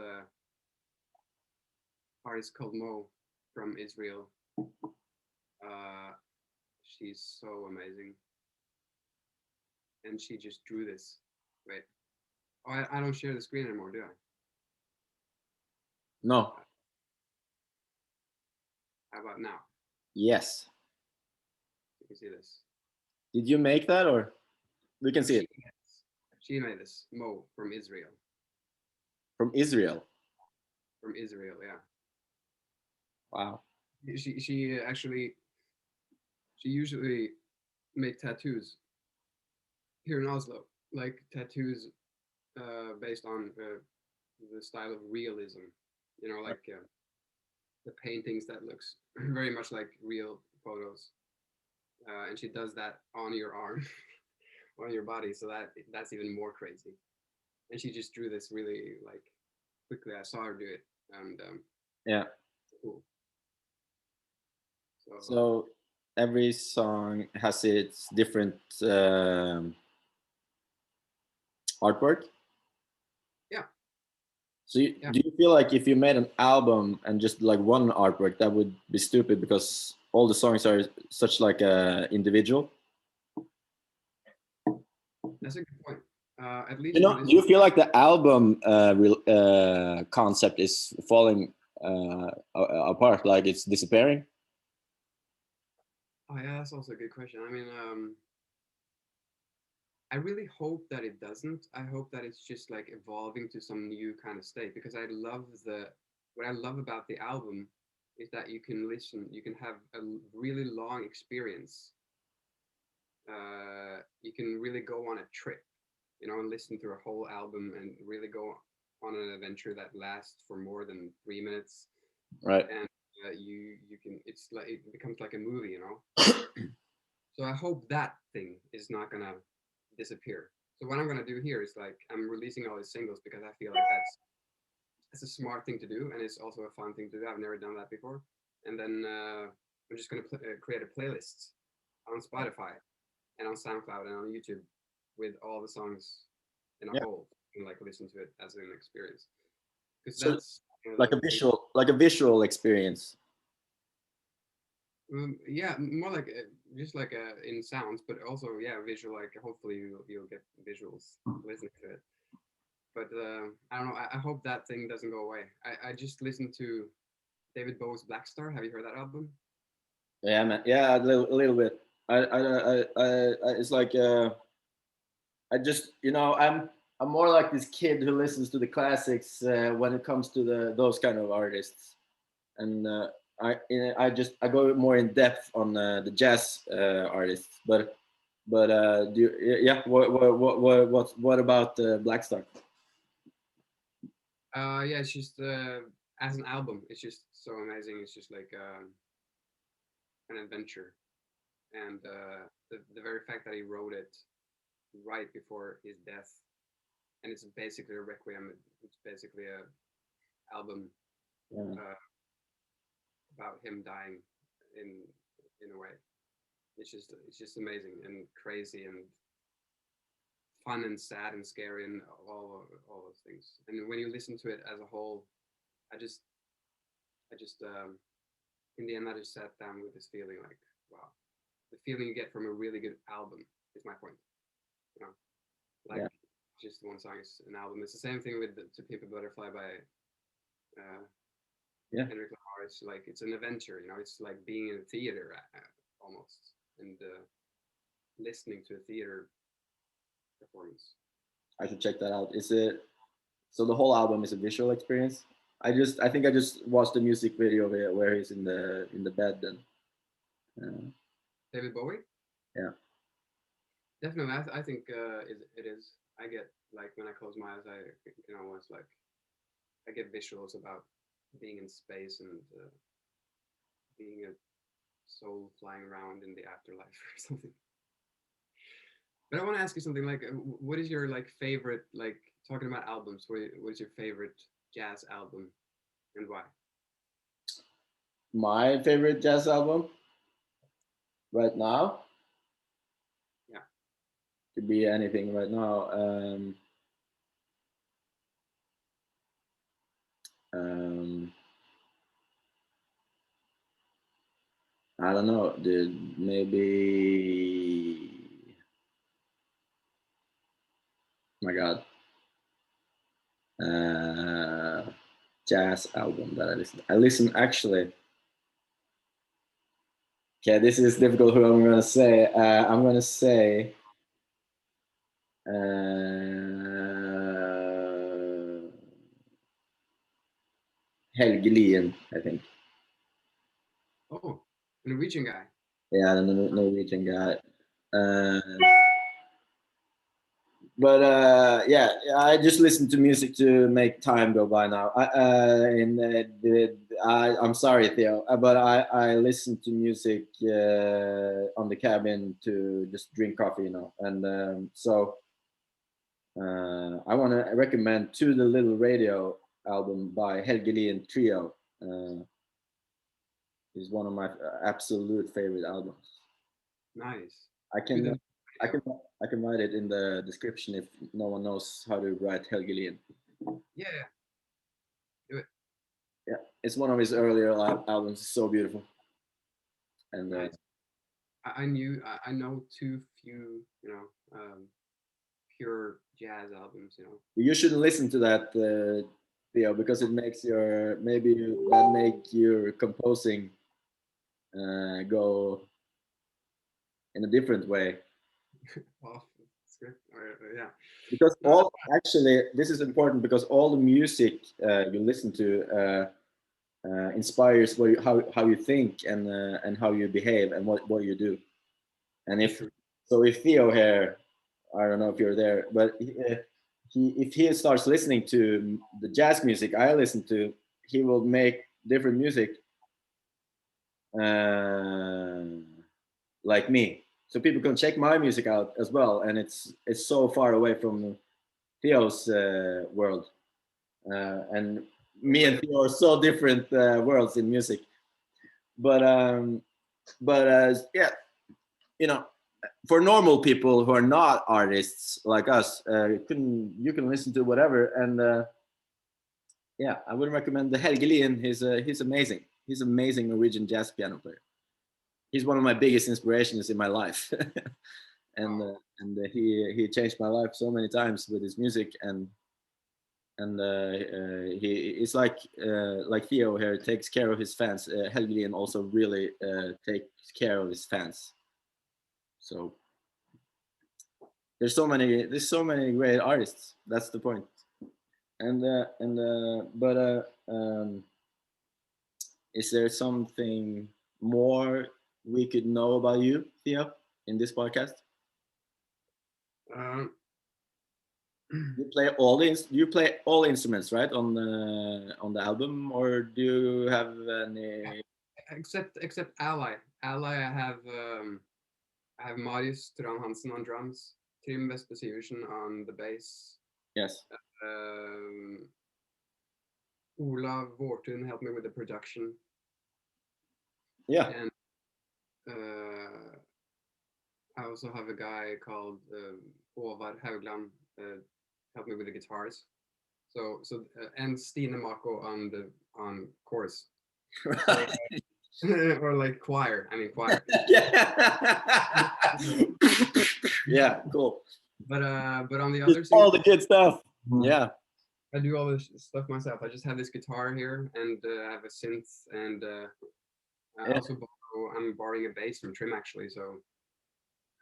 artist called Mo from Israel. She's so amazing. And she just drew this. Wait. Oh, I don't share the screen anymore, do I? No. How about now? Yes. You can see this. Did you make that, or we can see it? She made this. Mo from Israel. From Israel? From Israel, yeah. Wow. She actually, she usually make tattoos here in Oslo, like tattoos based on the style of realism, you know, like the paintings that looks very much like real photos, and she does that on your arm, on your body, so that's even more crazy. And she just drew this really like quickly I saw her do it, and yeah. cool. So every song has its different artwork. Yeah. So do you feel like if you made an album and just like one artwork, that would be stupid because all the songs are such like a individual? That's a good point. At least do you feel like the album concept is falling apart, like it's disappearing? Oh yeah, that's also a good question. I mean, I really hope that it doesn't. I hope that it's just like evolving to some new kind of state, because what I love about the album is that you can have a really long experience. You can really go on a trip, and listen to a whole album and really go on an adventure that lasts for more than 3 minutes. Right. And you can, it's like, it becomes like a movie. So I hope that thing is not gonna disappear. So what I'm gonna do here is like, I'm releasing all these singles because I feel like that's a smart thing to do, and it's also a fun thing to do. I've never done that before. And then I'm just gonna create a playlist on Spotify and on SoundCloud and on YouTube with all the songs in a whole, and like listen to it as an experience. Because that's like a visual experience. Yeah, more like just like in sounds, but also visual. Like hopefully you'll get visuals listening to it. But I don't know. I hope that thing doesn't go away. I just listened to David Bowie's Black Star. Have you heard that album? Yeah, man. Yeah, a little bit. It's like I just I'm more like this kid who listens to the classics when it comes to those kind of artists, and I go more in depth on the jazz artists. But what about Black Star? Yeah, it's just as an album, it's just so amazing. It's just like an adventure, and the very fact that he wrote it right before his death, and it's basically a requiem. It's basically a album about him dying in a way. It's just amazing and crazy and fun and sad and scary and all those things. And when you listen to it as a whole, I just in the end I just sat down with this feeling like, wow, the feeling you get from a really good album is my point. Just one song is an album. It's the same thing with To Pimp a Butterfly by Henrik Lamar. It's like, it's an adventure, it's like being in a theater almost, and listening to a theater performance. I should check that out. Is it so the whole album is a visual experience? I think I just watched the music video where he's in the bed and David Bowie? Yeah. Definitely. I think it is. I get, like, when I close my eyes, I can almost like, I get visuals about being in space and being a soul flying around in the afterlife or something. But I want to ask you something, like, what is your like favorite, like, talking about albums, what is your favorite jazz album and why? My favorite jazz album right now? Yeah. Could be anything right now. I don't know, dude. Maybe. My God. Jazz album that I listen. I listen actually. Okay, this is difficult. Who I'm gonna say? I'm gonna say. Helge Lien, I think. Oh, a Norwegian guy. Yeah, the Norwegian guy. But yeah, I just listen to music to make time go by now. I'm sorry, Theo, but I listen to music on the cabin to just drink coffee, and so I want to recommend To the Little Radio. album by Helgelien Trio. Is one of my absolute favorite albums. Nice. I can I can write it in the description if no one knows how to write Helgelien. Yeah. Do it. Yeah, it's one of his earlier albums. It's so beautiful. And nice. I know too few, pure jazz albums, You shouldn't listen to that, Theo, because it makes your that make your composing go in a different way. Off script, or yeah. Because actually, this is important because all the music you listen to inspires how you think and how you behave and what you do. And if Theo here, I don't know if you're there, but if he starts listening to the jazz music I listen to, he will make different music like me. So people can check my music out as well, and it's so far away from Theo's world, and me and Theo are so different worlds in music. But yeah, for normal people who are not artists like us, you can listen to whatever, and yeah, I would recommend the Helgelien. He's amazing. He's an amazing Norwegian jazz piano player. He's one of my biggest inspirations in my life, and he changed my life so many times with his music, and it's like Theo here takes care of his fans. Helgelien also really takes care of his fans. So there's so many great artists. That's the point. Is there something more we could know about you, Theo, in this podcast? You play all instruments, right, on the album, or do you have any? Except Ally. Ally, I have Marius Turan Hansen on drums, Tim Vesper-Sivertsen on the bass. Yes. Olav Vårtun helped me with the production. Yeah. And I also have a guy called Håvard Haugland help me with the guitars. So and Stine Mako on chorus. Right. Or like choir. I mean choir. Yeah. Yeah, cool. But on the other side, all the good stuff. Yeah. I do all this stuff myself. I just have this guitar here, and I have a synth, and I also I'm borrowing a bass from Trim actually. So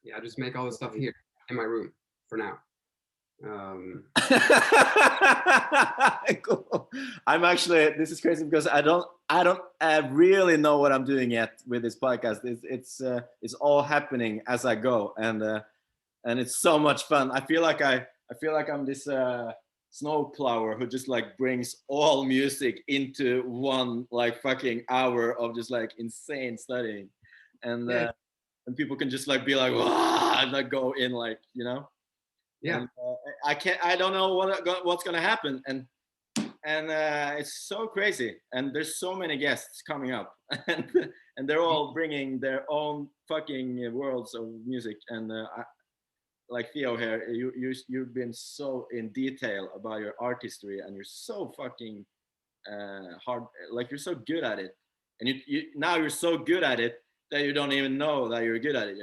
yeah, I just make all the stuff here in my room for now. Cool. I'm actually, this is crazy because I don't really know what I'm doing yet with this podcast. It's all happening as I go, and it's so much fun. I feel like I'm this snowplower who just like brings all music into one like fucking hour of just like insane studying, and people can just like be like, wow, and like go in like, Yeah. And, I don't know what's gonna happen, and it's so crazy, and there's so many guests coming up, and they're all bringing their own fucking worlds of music, and like Theo here, you've been so in detail about your art history, and you're so fucking hard, like you're so good at it, and you now you're so good at it that you don't even know that you're good at it,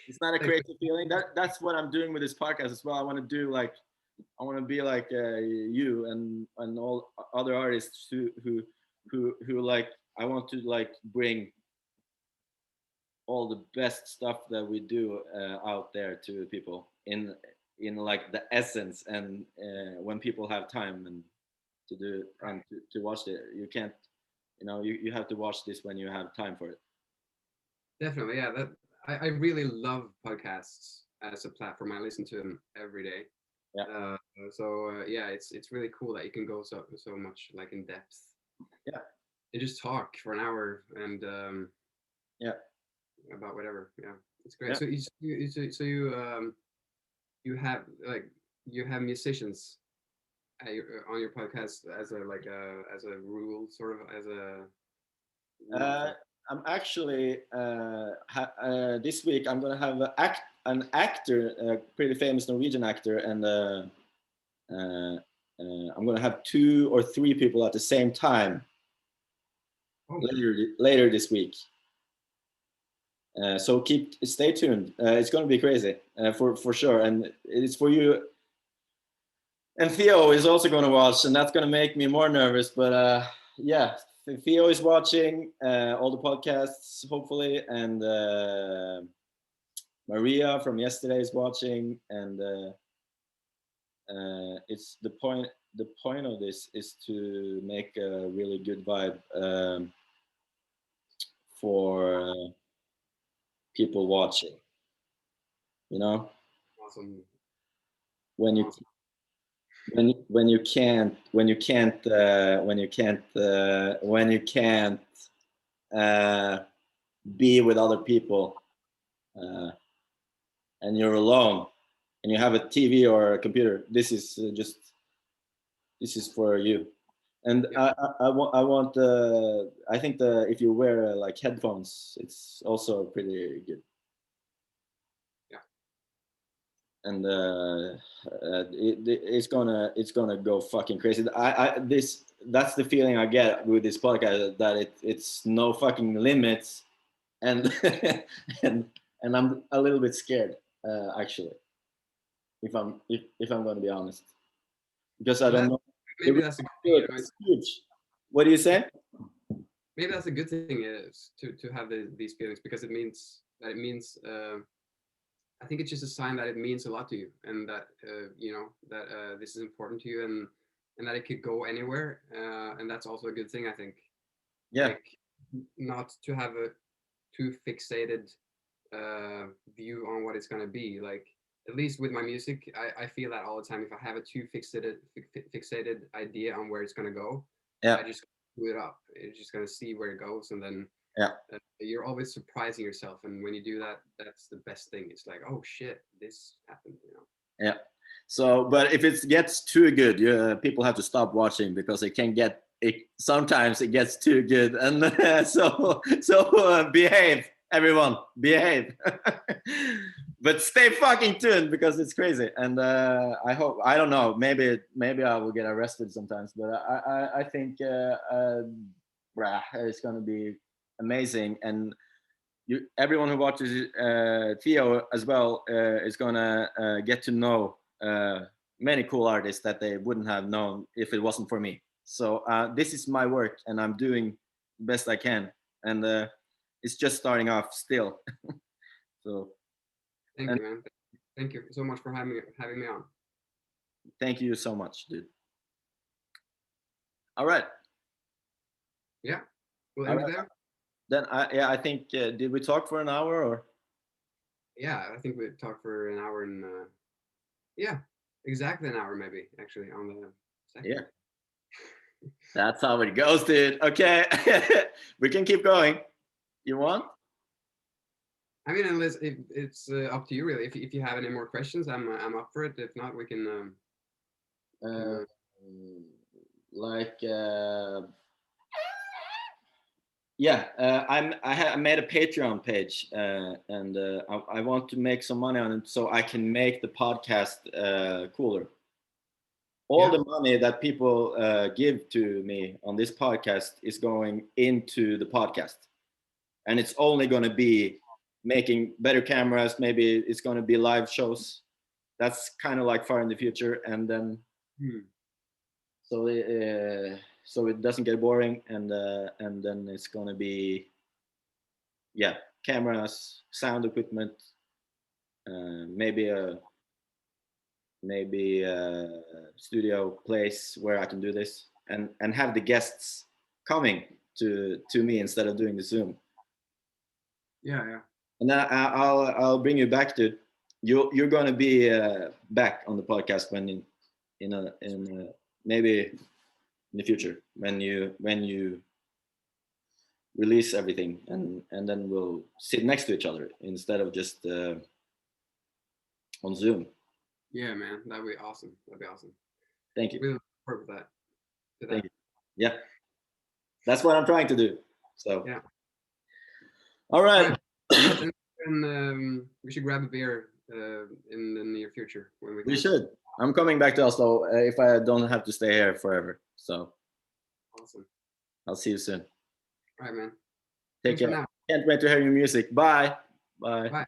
It's not a crazy feeling. That's what I'm doing with this podcast as well. I want to be like you and all other artists who like, I want to like bring all the best stuff that we do out there to people in like the essence, and when people have time and to do and to watch it. You can't, you have to watch this when you have time for it. Definitely, yeah. I really love podcasts as a platform. I listen to them every day. Yeah. Yeah, it's really cool that you can go so much like in depth. Yeah. You just talk for an hour and yeah, about whatever. Yeah, it's great. Yeah. So you have musicians on your podcast as a as a rule, sort of as a I'm actually this week I'm gonna have an actor, a pretty famous Norwegian actor, and I'm gonna have 2 or 3 people at the same time later this week. So stay tuned. It's gonna be crazy for sure, and it's for you. And Theo is also gonna watch, and that's gonna make me more nervous. But yeah, Theo is watching all the podcasts, hopefully, and Maria from yesterday is watching, and it's the point. The point of this is to make a really good vibe for people watching. You know, awesome. when you when you can't be with other people and you're alone and you have a TV or a computer, this is for you. And Yeah. I think if you wear like headphones, it's also pretty good. Yeah. And it's gonna go fucking crazy. That's the feeling I get with this podcast, that it's no fucking limits, and and I'm a little bit scared actually, if I'm gonna be honest, because I don't know. Maybe that's a good thing, you know, It's huge. What do you say? maybe that's a good thing is to have these feelings, because it means that I think it's just a sign that it means a lot to you, and that you know that this is important to you, and that it could go anywhere, and that's also a good thing, I think. Yeah. Like, not to have a too fixated view on what it's gonna be. Like, at least with my music, I feel that all the time. If I have a too fixated idea on where it's gonna go, Yeah. I just do it up. It's just gonna see where it goes, and then Yeah. you're always surprising yourself. And when you do that, that's the best thing. It's like, oh shit, this happened. You know. Yeah. So, but if it gets too good, people have to stop watching, because it can get it. Sometimes it gets too good, and so behave, everyone, behave. But stay fucking tuned, because it's crazy, and I hope, I don't know, maybe I will get arrested sometimes, but I think it's gonna be amazing, and everyone who watches Theo as well is gonna get to know many cool artists that they wouldn't have known if it wasn't for me. So this is my work, and I'm doing the best I can, and it's just starting off still. So Thank you, man. Thank you so much for having me on. thank you so much, dude. All right. Yeah, we'll end it there. Then I think did we talk for an hour, or? Yeah, I think we talked for an hour, and yeah, exactly an hour, maybe, actually, on the second. Yeah. That's how it goes, dude. Okay. We can keep going. You want? I mean, unless it's up to you, really. If you have any more questions, I'm up for it. If not, we can. Like yeah, I made a Patreon page, and I want to make some money on it, so I can make the podcast cooler. All the money that people give to me on this podcast is going into the podcast, and it's only going to be making better cameras. Maybe it's going to be live shows. That's kind of like far in the future, and then so it doesn't get boring, and then it's going to be cameras, sound equipment, maybe a studio place where I can do this, and have the guests coming to me instead of doing the Zoom. Yeah. And I'll bring you back to you're going to be back on the podcast when in maybe in the future, when you release everything, and then we'll sit next to each other instead of just on Zoom. Yeah, man, that'd be awesome. Thank you. We'll work with that. Thank you. Yeah, that's what I'm trying to do. So yeah. All right. And we should grab a beer in the near future when we should. I'm coming back to Oslo if I don't have to stay here forever. So awesome. I'll see you soon. All right, man. Take care. Can't wait to hear your music. Bye. Bye. Bye.